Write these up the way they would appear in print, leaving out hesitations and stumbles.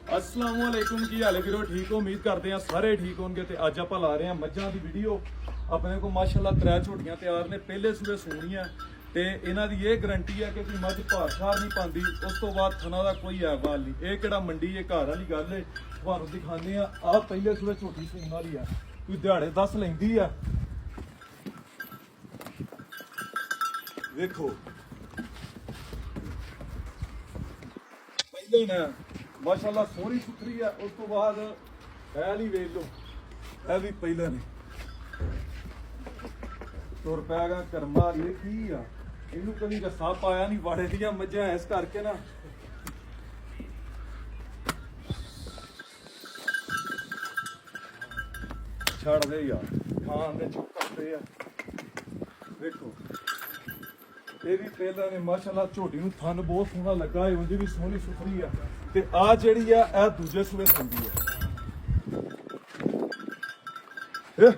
अस्सलाम वालेकुम की हाल है वीरो ठीक हो उम्मीद करते हैं सारे ठीक होंगे ते अज आप ला रहे हैं मझां दी वीडियो अपने को माशाल्लाह 3 झोटियां तैयार ने पहले सूबे सूणियां ते इन्हां दी ये गारंटी है कि मझ भार नहीं पांदी उस तो बाद थना दा कोई ऐवाल नहीं ये किहड़ा मंडी ये घर वाली गल है तुहानूं दिखाने आ पहले सूबे झोटी सूण वाली है कोई दिहाड़े 10 लैंदी है देखो पहले ना माशाल्लाह सोहनी सुथरी है उस तो बाद बैल ही वेच लो यह भी पहले ने तुर पैगा कर्मा ये की आ इनू कभी रस्सा पाया नहीं वाड़े दियां मझां इस करके ना छड़ दे यार खान दे चुप करते आ देखो ये भी पहले ने माशाल्लाह झोटी नूं थन बहुत सोहना लगा है उंदी भी सोहनी सुथरी है ते आ जेड़ी है ए दूजे सूबे सुंदी है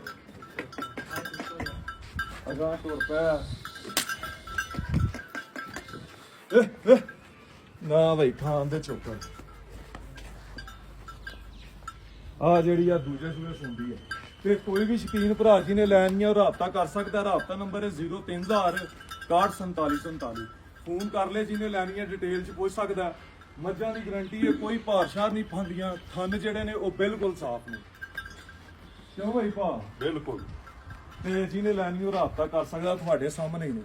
अगा टुर पै ना भाई खान दे चोकर आ जेड़ी है दूजे सूबे सुंदी है ते कोई भी शकीन भरा जी ने लैनी है राबता कर सकता है राबता नंबर है 03000 614747 फोन कर ले जिन्हें लैनी है डिटेल च पुछ सकता है मझां की गारंटी है कोई भार शार नहीं पांदियां थन जेडे ने वो बिल्कुल साफ ने क्यों भाई भा बिल्कुल ते जिन्हें लैनी वो राबता कर सकता थोड़े सामने ही ने